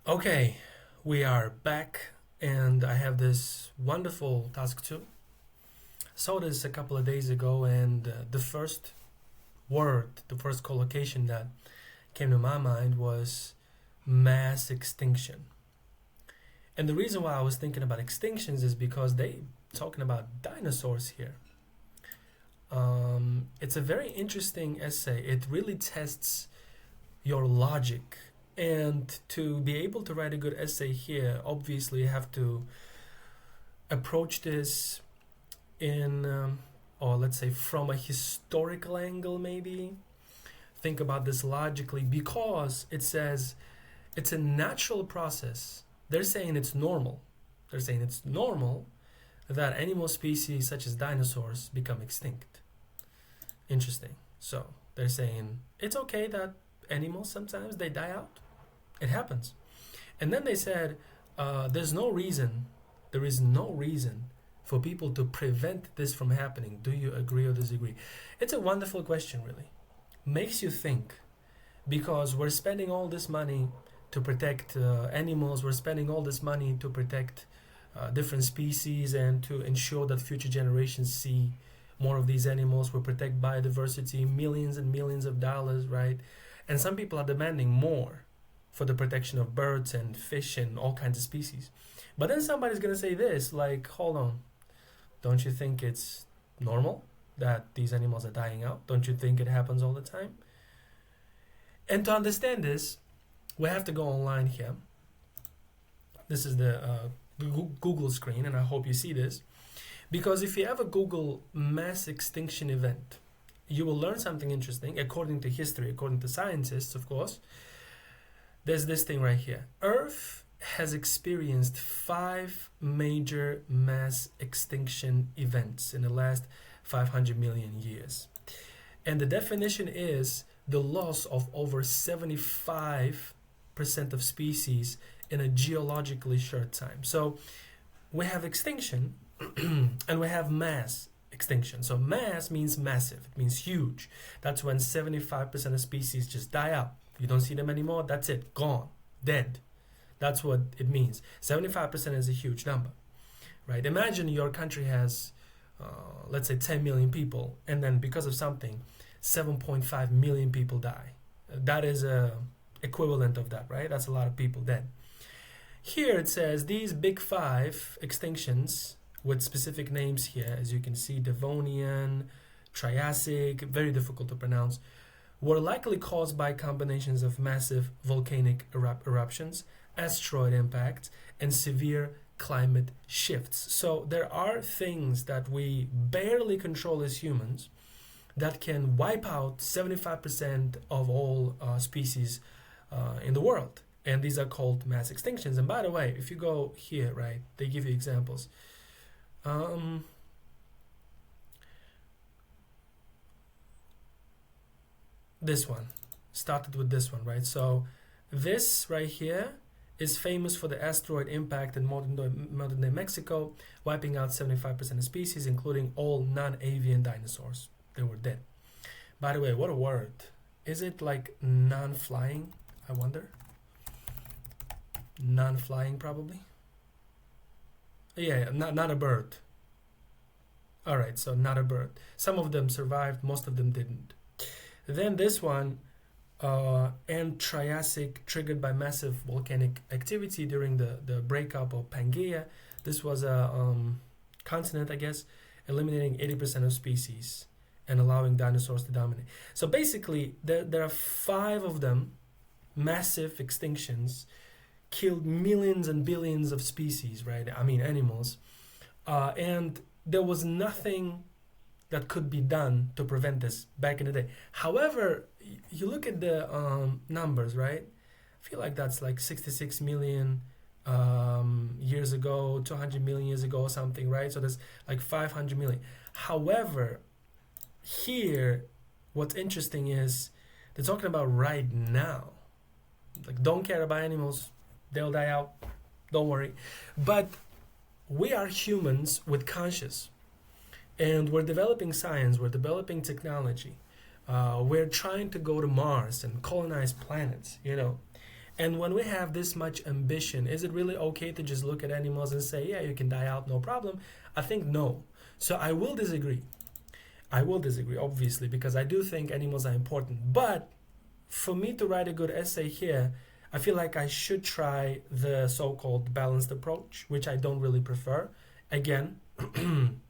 Okay, we are back, and I have this wonderful task too. Saw this a couple of days ago, and the first word, the first collocation that came to my mind was mass extinction. And the reason why I was thinking about extinctions is because they talking about dinosaurs here. It's a very interesting essay. It really tests your logic. And to be able to write a good essay here, obviously you have to approach this in, or let's say from a historical angle, maybe. Think about this logically because it says it's a natural process. They're saying it's normal. They're saying it's normal that animal species such as dinosaurs become extinct. Interesting. So they're saying it's okay that animals sometimes they die out. It happens. And then they said there is no reason for people to prevent this from happening. Do you agree or disagree? It's a wonderful question, really. Makes you think because we're spending all this money to protect animals, we're spending all this money to protect different species and to ensure that future generations see more of these animals. We protect biodiversity, millions and millions of dollars, right? And some people are demanding more for the protection of birds and fish and all kinds of species. But then somebody's going to say this, like, hold on, don't you think it's normal that these animals are dying out? Don't you think it happens all the time? And to understand this, we have to go online here. This is the Google screen, and I hope you see this. Because if you ever Google mass extinction event, you will learn something interesting, according to history, according to scientists, of course. There's this thing right here. Earth has experienced 5 major mass extinction events in the last 500 million years. And the definition is the loss of over 75% of species in a geologically short time. So we have extinction and we have mass extinction. So mass means massive, it means huge. That's when 75% of species just die out. You don't see them anymore, that's it, gone, dead. That's what it means. 75% is a huge number, right? Imagine your country has, let's say, 10 million people, and then because of something, 7.5 million people die. That is a equivalent of that, right? That's a lot of people dead. Here it says these big 5 extinctions with specific names here, as you can see, Devonian, Triassic, very difficult to pronounce, were likely caused by combinations of massive volcanic eruptions, asteroid impacts, and severe climate shifts. So there are things that we barely control as humans that can wipe out 75% of all species in the world. And these are called mass extinctions. And by the way, if you go here, right, they give you examples. This one started with this one, right? So this right here is famous for the asteroid impact in modern day Mexico, wiping out 75% of species, including all non-avian dinosaurs. They were dead. By the way, what a word. Is it like non-flying? I wonder. Non-flying, probably. Yeah, not a bird. All right, so not a bird. Some of them survived, most of them didn't. Then this one, and Triassic, triggered by massive volcanic activity during the breakup of Pangaea. This was a continent, I guess, eliminating 80% of species and allowing dinosaurs to dominate. So basically, there are 5 of them, massive extinctions, killed millions and billions of species, right? I mean, animals. And there was nothing that could be done to prevent this back in the day. However, you look at the numbers, right? I feel like that's like 66 million years ago, 200 million years ago or something, right? So there's like 500 million. However, here, what's interesting is they're talking about right now. Like, don't care about animals, they'll die out, don't worry. But we are humans with conscience. And we're developing science, we're developing technology. We're trying to go to Mars and colonize planets, you know. And when we have this much ambition, is it really okay to just look at animals and say, yeah, you can die out, no problem? I think no. So I will disagree. I will disagree, obviously, because I do think animals are important. But for me to write a good essay here, I feel like I should try the so-called balanced approach, which I don't really prefer. Again, I'm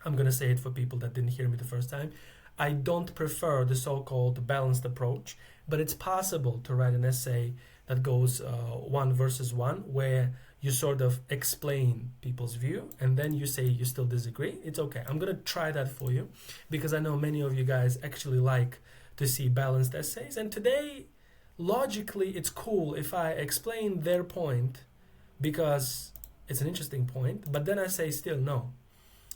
going to say it for people that didn't hear me the first time. I don't prefer the so-called balanced approach, but it's possible to write an essay that goes one versus one, where you sort of explain people's view and then you say you still disagree. It's okay. I'm going to try that for you because I know many of you guys actually like to see balanced essays. And today, logically, it's cool if I explain their point because it's an interesting point, but then I say still no.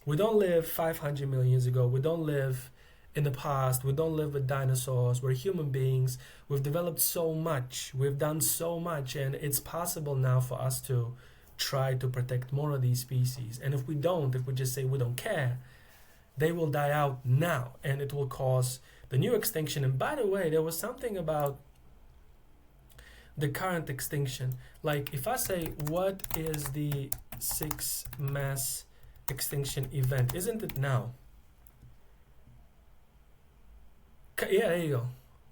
We don't live 500 million years ago. We don't live in the past. We don't live with dinosaurs. We're human beings. We've developed so much. We've done so much, and it's possible now for us to try to protect more of these species. And if we don't, if we just say we don't care, they will die out now, and it will cause the new extinction. And by the way, there was something about the current extinction. Like if I say, what is the sixth mass extinction event? Isn't it now? Yeah, there you go.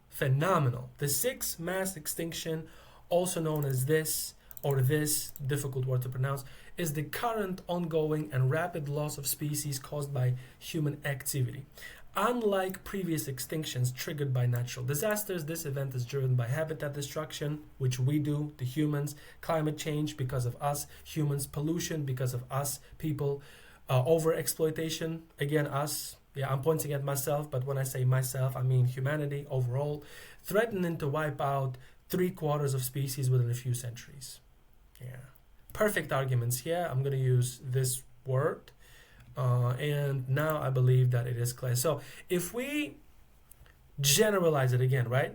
Phenomenal. The sixth mass extinction, also known as this or this, difficult word to pronounce, is the current ongoing and rapid loss of species caused by human activity. Unlike previous extinctions triggered by natural disasters, this event is driven by habitat destruction, which we do, the humans, climate change because of us, humans, pollution because of us, people, overexploitation, again, us. Yeah, I'm pointing at myself, but when I say myself, I mean humanity overall, threatening to wipe out 3/4 of species within a few centuries. Yeah, perfect arguments here. I'm going to use this word, and now I believe that it is clear. So if we generalize it again, right?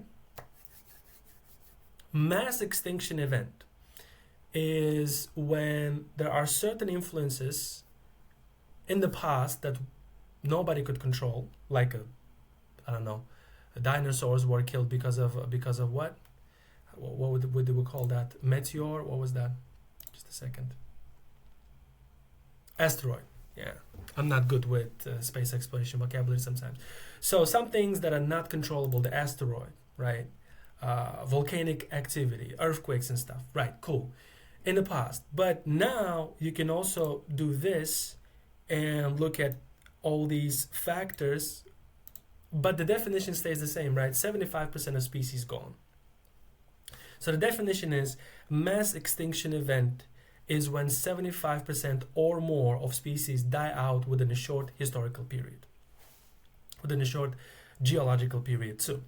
Mass extinction event is when there are certain influences in the past that nobody could control, like dinosaurs were killed because of what would we call that? Meteor? What was that? Just a second. Asteroid. Yeah, I'm not good with space exploration vocabulary sometimes. So some things that are not controllable, the asteroid, right? Volcanic activity, earthquakes and stuff, right? Cool. In the past, but now you can also do this and look at all these factors, but the definition stays the same, right? 75% of species gone. So the definition is mass extinction event is when 75% or more of species die out within a short historical period, within a short geological period too.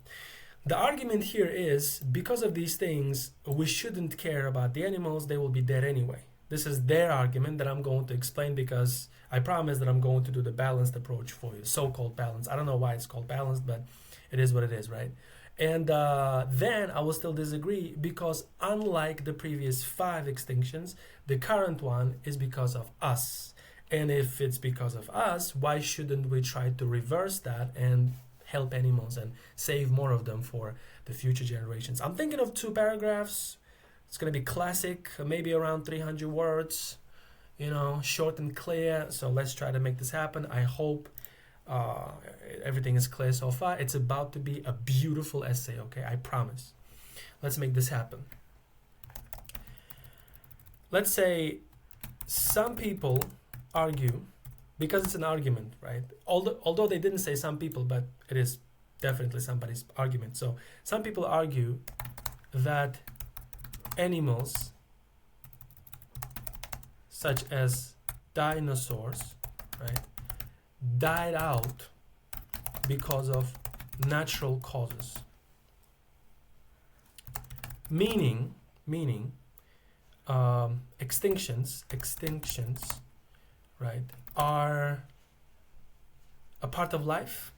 The argument here is because of these things, we shouldn't care about the animals, they will be dead anyway. This is their argument that I'm going to explain because I promise that I'm going to do the balanced approach for you, so-called balance. I don't know why it's called balanced, but it is what it is, right? And then I will still disagree because unlike the previous 5 extinctions, the current one is because of us. And if it's because of us, why shouldn't we try to reverse that and help animals and save more of them for the future generations? I'm thinking of 2 paragraphs. It's going to be classic, maybe around 300 words, short and clear. So let's try to make this happen. I hope everything is clear so far. It's about to be a beautiful essay, okay? I promise. Let's make this happen. Let's say some people argue, because it's an argument, right? Although they didn't say some people, but it is definitely somebody's argument. So some people argue that animals such as dinosaurs, right, died out because of natural causes. Meaning, extinctions, right, are a part of life.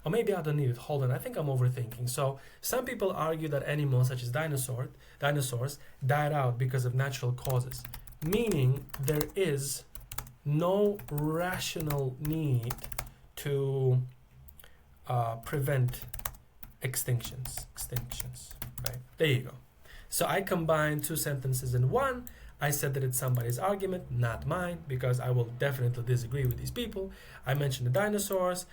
Or maybe I don't need it. Hold on, I think I'm overthinking. So some people argue that animals such as dinosaurs died out because of natural causes, meaning there is no rational need to prevent extinctions, right? There you go. So I combined two sentences in one. I said that it's somebody's argument, not mine, because I will definitely disagree with these people. I mentioned the dinosaurs.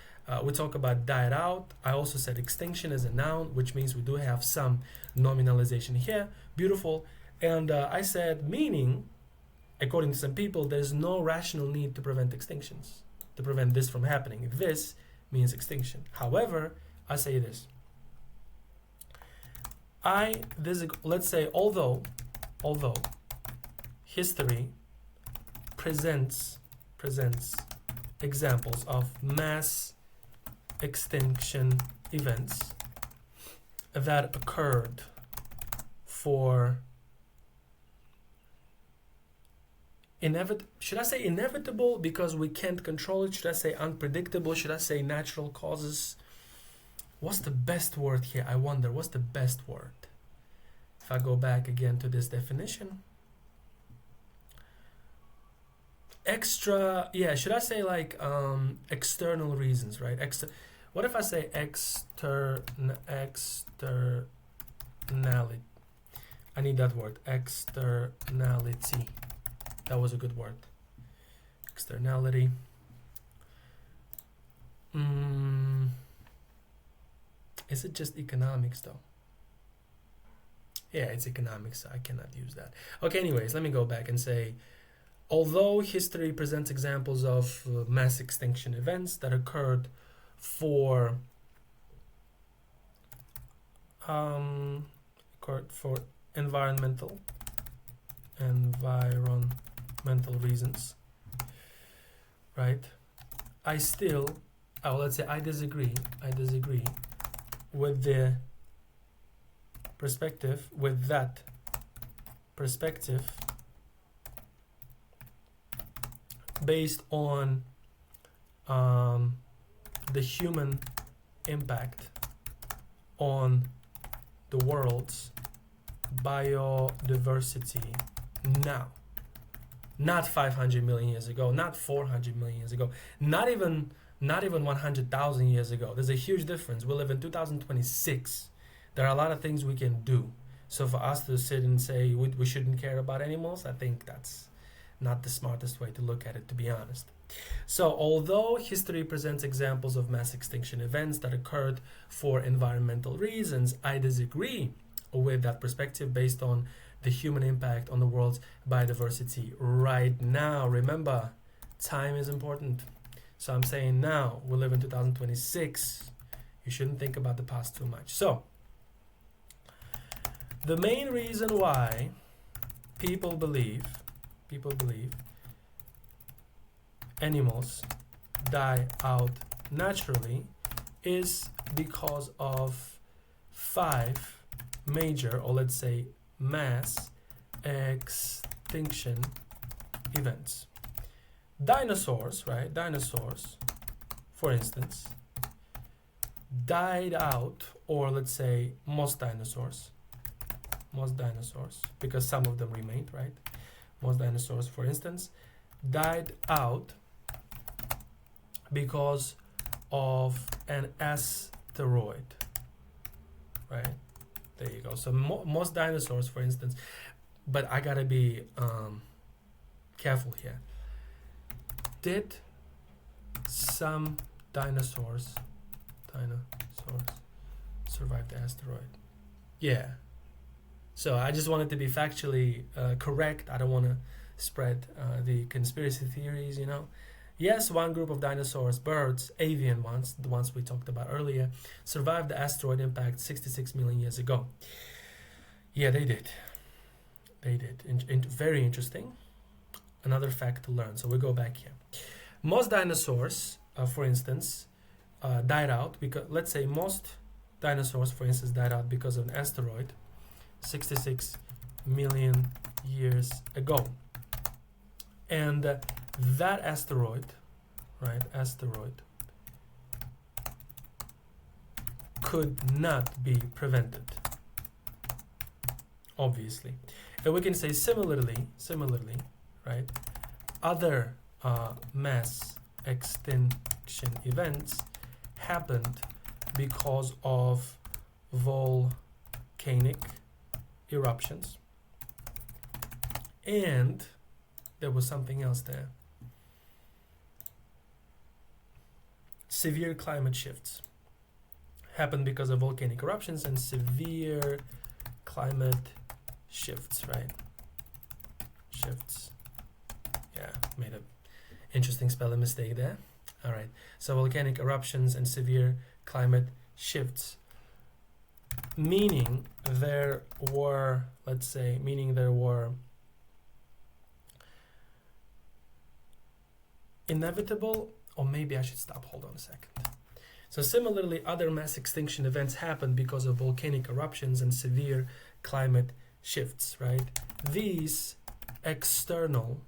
We talk about died out. I also said extinction is a noun, which means we do have some nominalization here. Beautiful. And I said meaning, according to some people, there's no rational need to prevent extinctions, to prevent this from happening. This means extinction. However, I say this. Let's say although history presents examples of mass extinction events that occurred for should I say inevitable because we can't control it? Should I say unpredictable? Should I say natural causes? What's the best word here? I wonder, what's the best word? If I go back again to this definition. Should I say like external reasons, right? What if I say externality? I need that word, externality. That was a good word. Externality. Is it just economics though? Yeah, it's economics, so I cannot use that. Okay, anyways, let me go back and say, although history presents examples of mass extinction events that occurred for environmental reasons, right? Let's say I disagree with that perspective based on the human impact on the world's biodiversity now. Not 500 million years ago, not 400 million years ago, not even 100,000 years ago. There's a huge difference. We live in 2026. There are a lot of things we can do. So for us to sit and say we shouldn't care about animals, I think that's not the smartest way to look at it, to be honest. So although history presents examples of mass extinction events that occurred for environmental reasons, I disagree with that perspective based on the human impact on the world's biodiversity right now. Remember, time is important. So I'm saying now, we live in 2026. You shouldn't think about the past too much. So the main reason why people believe animals die out naturally is because of 5 major, or let's say mass extinction events. Dinosaurs, right? Dinosaurs, for instance, died out, or let's say most dinosaurs, because some of them remained, right? Most dinosaurs, for instance, died out because of an asteroid, right? There you go. So most dinosaurs, for instance, but I gotta be careful here. Did some dinosaurs survive the asteroid? Yeah. So I just wanted to be factually correct. I don't want to spread the conspiracy theories, you know. Yes, one group of dinosaurs, birds, avian ones, the ones we talked about earlier, survived the asteroid impact 66 million years ago. Yeah, they did. Very interesting. Another fact to learn. So we go back here. Most dinosaurs, for instance, died out because, let's say most dinosaurs, for instance, died out because of an asteroid 66 million years ago. And that asteroid, right, could not be prevented, obviously. And we can say similarly, right, other mass extinction events happened because of volcanic eruptions, and there was something else there. Severe climate shifts happen because of volcanic eruptions and severe climate shifts, right? Shifts. Yeah, made an interesting spelling mistake there. All right, so volcanic eruptions and severe climate shifts, meaning there were, let's say, inevitable, or maybe I should stop, hold on a second. So similarly, other mass extinction events happen because of volcanic eruptions and severe climate shifts, right? These external,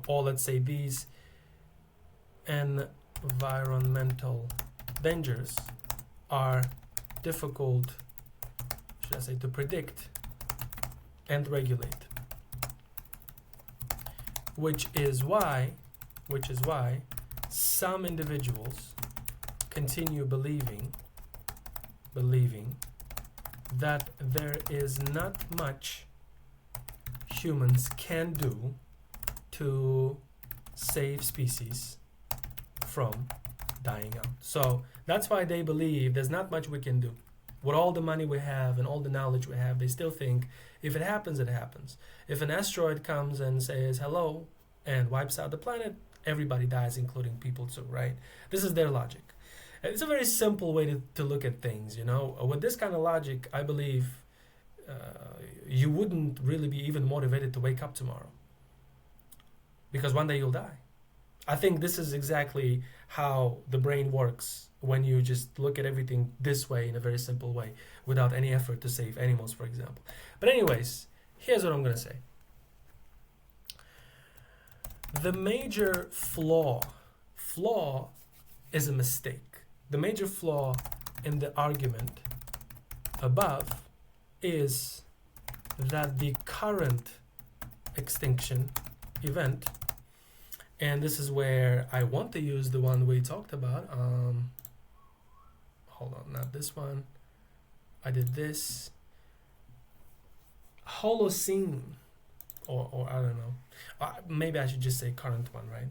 or let's say these environmental dangers are difficult, should I say, to predict and regulate, which is why some individuals continue believing that there is not much humans can do to save species from dying out. So that's why they believe there's not much we can do. With all the money we have and all the knowledge we have, they still think if it happens, it happens. If an asteroid comes and says hello and wipes out the planet, everybody dies, including people too, right? This is their logic. It's a very simple way to look at things, you know. With this kind of logic, I believe you wouldn't really be even motivated to wake up tomorrow, because one day you'll die. I think this is exactly how the brain works when you just look at everything this way, in a very simple way, without any effort to save animals, for example. But anyways, here's what I'm going to say. The major flaw is a mistake. The major flaw in the argument above is that the current extinction event, and this is where I want to use the one we talked about. Hold on, not this one. I did this. Holocene, or I don't know. Maybe I should just say current one, right?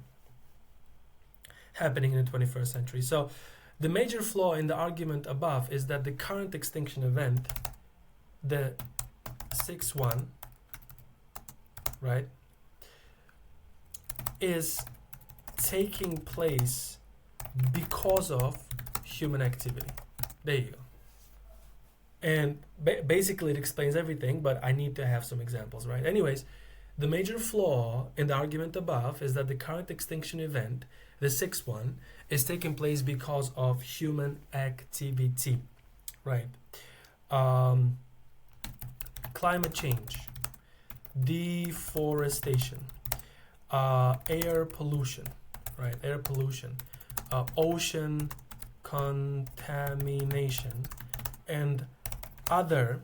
Happening in the 21st century. So the major flaw in the argument above is that the current extinction event, the 6-1, right, is taking place because of human activity. There you go. And basically it explains everything, but I need to have some examples, right? Anyways, the major flaw in the argument above is that the current extinction event, the 6-1, is taking place because of human activity, right? Climate change, deforestation, air pollution, right? Air pollution, ocean contamination, and other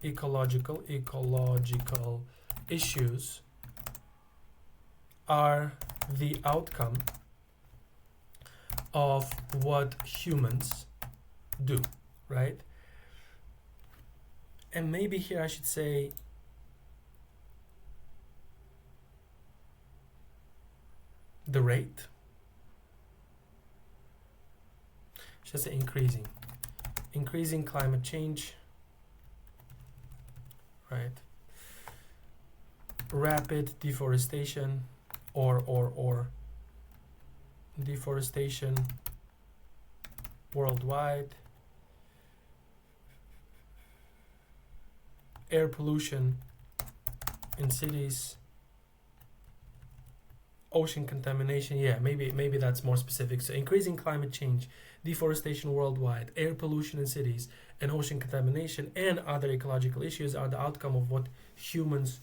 ecological issues are the outcome of what humans do, right? And maybe here I should say the rate. Should I say increasing climate change, right? Rapid deforestation or deforestation worldwide, air pollution in cities, ocean contamination. Yeah, maybe that's more specific. So increasing climate change, deforestation worldwide, air pollution in cities, and ocean contamination and other ecological issues are the outcome of what humans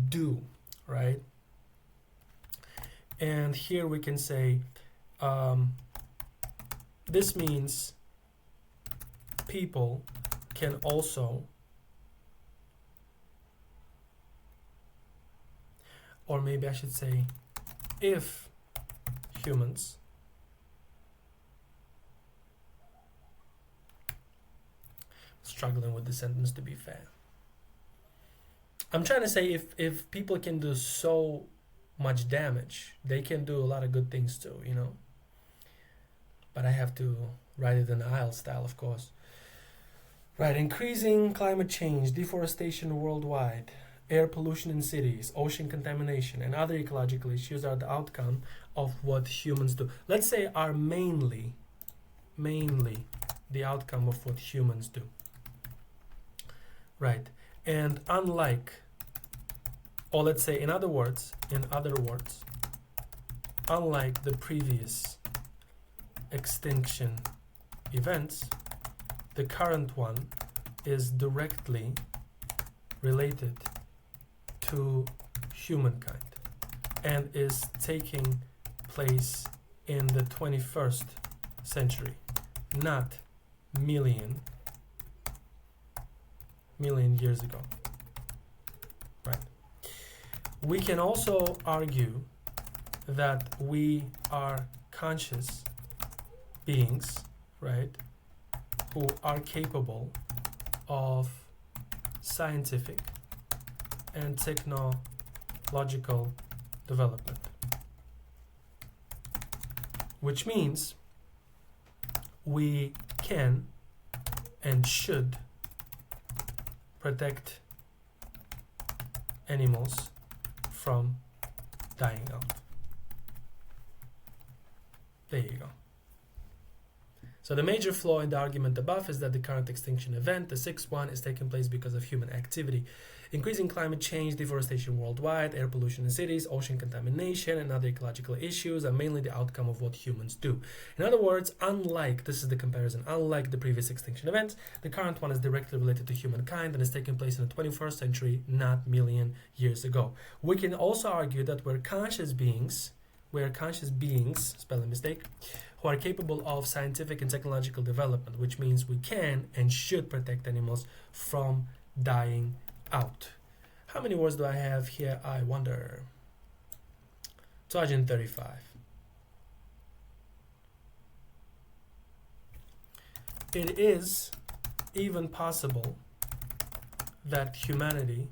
do, right? And here we can say this means people can also, or maybe I should say, if humans struggling with the sentence, to be fair. I'm trying to say if people can do so much damage, they can do a lot of good things too, you know. But I have to write it in the IELTS style, of course. Right, increasing climate change, deforestation worldwide, air pollution in cities, ocean contamination, and other ecological issues are the outcome of what humans do. Let's say are mainly the outcome of what humans do. Right, and unlike, or let's say in other words, unlike the previous extinction events, the current one is directly related to humankind and is taking place in the 21st century, not million years ago. Right. We can also argue that we are conscious beings, right, who are capable of scientific and technological development, which means we can and should protect animals from dying out. There you go. So the major flaw in the argument above is that the current extinction event, the sixth one, is taking place because of human activity. Increasing climate change, deforestation worldwide, air pollution in cities, ocean contamination, and other ecological issues are mainly the outcome of what humans do. In other words, unlike the previous extinction events, the current one is directly related to humankind and is taking place in the 21st century, not million years ago. We can also argue that we're conscious beings, spelling mistake, who are capable of scientific and technological development, which means we can and should protect animals from dying out. How many words do I have here? I wonder. 235. It is even possible that humanity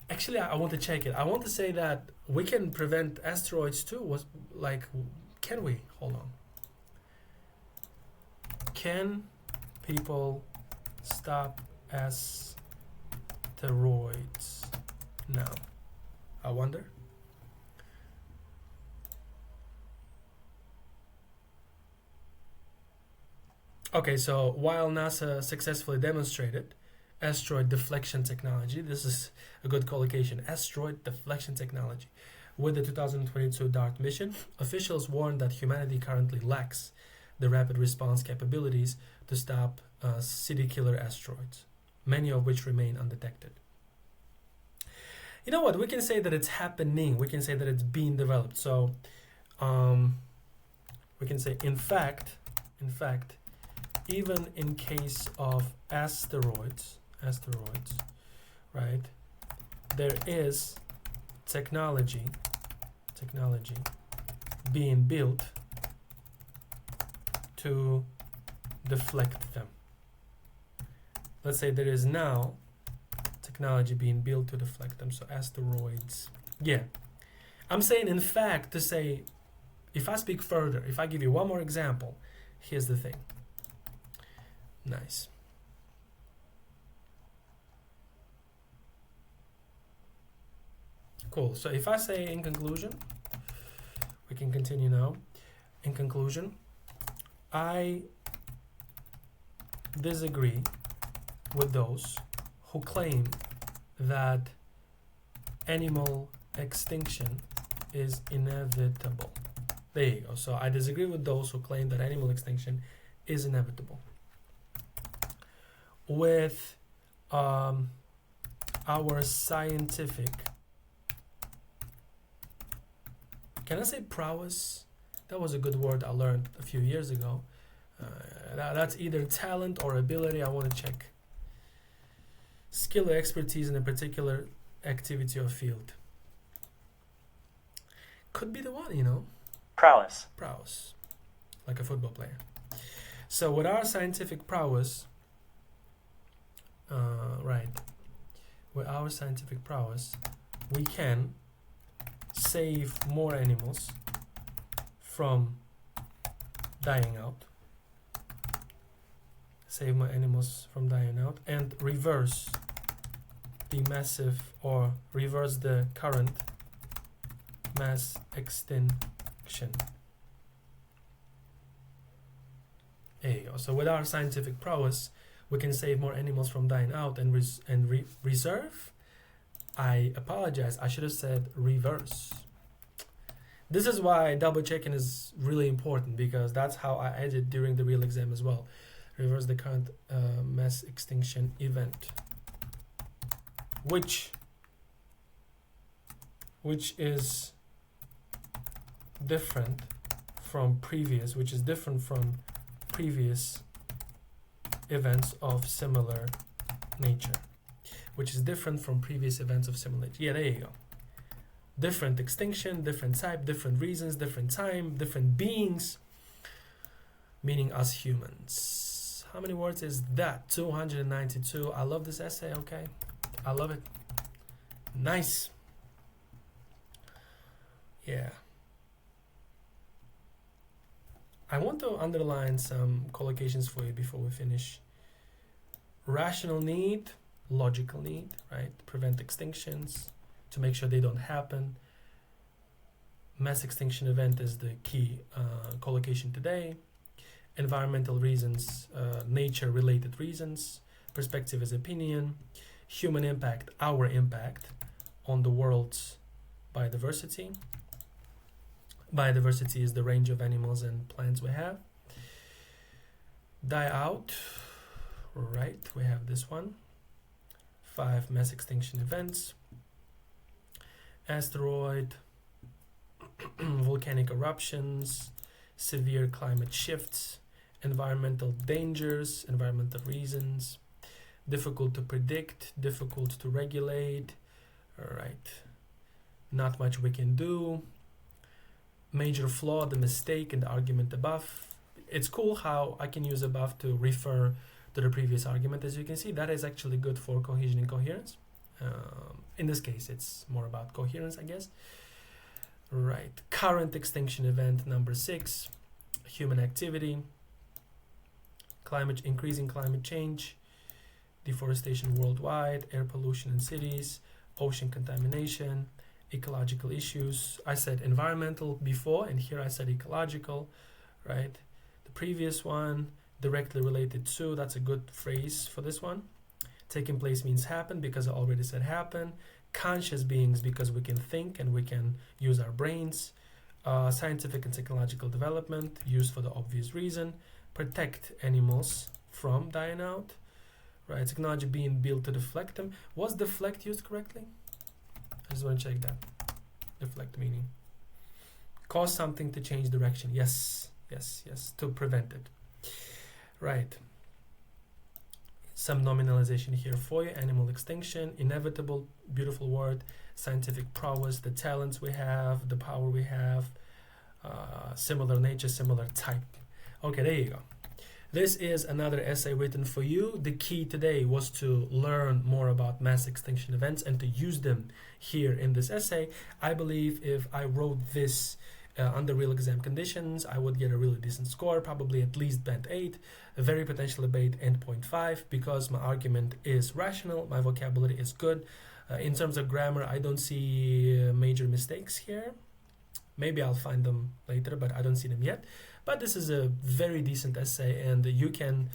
actually, I want to check it. I want to say that we can prevent asteroids too. Can we? Hold on. Can people stop asteroids now? I wonder. Okay, so while NASA successfully demonstrated asteroid deflection technology, this is a good collocation, asteroid deflection technology, with the 2022 DART mission, officials warned that humanity currently lacks the rapid response capabilities to stop city killer asteroids, many of which remain undetected. You know what, we can say that it's happening, we can say that it's being developed. So we can say in fact, even in case of asteroids, right, there is technology being built to deflect them. Let's say there is now technology being built to deflect them. So asteroids, yeah. I'm saying in fact to say, if I speak further, if I give you one more example, here's the thing. Nice. Cool. So if I say in conclusion, we can continue now. In conclusion, I disagree with those who claim that animal extinction is inevitable. There you go. So I disagree with those who claim that animal extinction is inevitable. With our scientific, can I say prowess? That was a good word I learned a few years ago. That's either talent or ability. I want to check. Skill or expertise in a particular activity or field. Could be the one, you know. Prowess. like a football player. So with our scientific prowess, with our scientific prowess, we can save more animals from dying out, and reverse the current mass extinction. There you go. So with our scientific prowess, we can save more animals from dying out and reserve. I apologize, I should have said reverse. This is why double checking is really important, because that's how I edit during the real exam as well. Reverse the current mass extinction event, which is different from previous events of similar nature. Yeah, there you go. Different extinction, different type, different reasons, different time, different beings, meaning us humans. How many words is that? 292. I love this essay, okay? I love it. Nice. Yeah. I want to underline some collocations for you before we finish. Rational need, logical need, right? Prevent extinctions, to make sure they don't happen. Mass extinction event is the key collocation today. Environmental reasons, nature-related reasons. Perspective is opinion. Human impact, our impact on the world's biodiversity. Biodiversity is the range of animals and plants we have. Die out, right, we have this one. 5 mass extinction events. Asteroid, volcanic eruptions, severe climate shifts, environmental dangers, environmental reasons, difficult to predict, difficult to regulate, all right, not much we can do, major flaw, the mistake, and the argument above. It's cool how I can use above to refer to the previous argument. As you can see, that is actually good for cohesion and coherence. In this case, it's more about coherence, I guess. Right, current extinction event number 6, human activity, increasing climate change, deforestation worldwide, air pollution in cities, ocean contamination, ecological issues. I said environmental before, and here I said ecological, right? The previous one, directly related to, that's a good phrase for this one. Taking place means happen, because I already said happen. Conscious beings, because we can think and we can use our brains. Scientific and technological development, used for the obvious reason. Protect animals from dying out. Right, technology being built to deflect them. Was deflect used correctly? I just want to check that. Deflect meaning. Cause something to change direction. Yes, to prevent it. Right. Some nominalization here for you. Animal extinction, inevitable, beautiful word. Scientific prowess, the talents we have, the power we have. Similar nature, similar type. Okay, there you go. This is another essay written for you. The key today was to learn more about mass extinction events and to use them here in this essay. I believe if I wrote this under real exam conditions, I would get a really decent score, probably at least band 8, very potentially band 8.5, because my argument is rational, my vocabulary is good. In terms of grammar, I don't see major mistakes here. Maybe I'll find them later, but I don't see them yet. But this is a very decent essay, and you can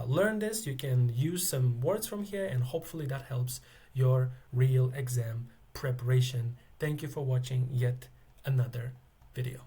learn this, you can use some words from here, and hopefully that helps your real exam preparation. Thank you for watching yet another video.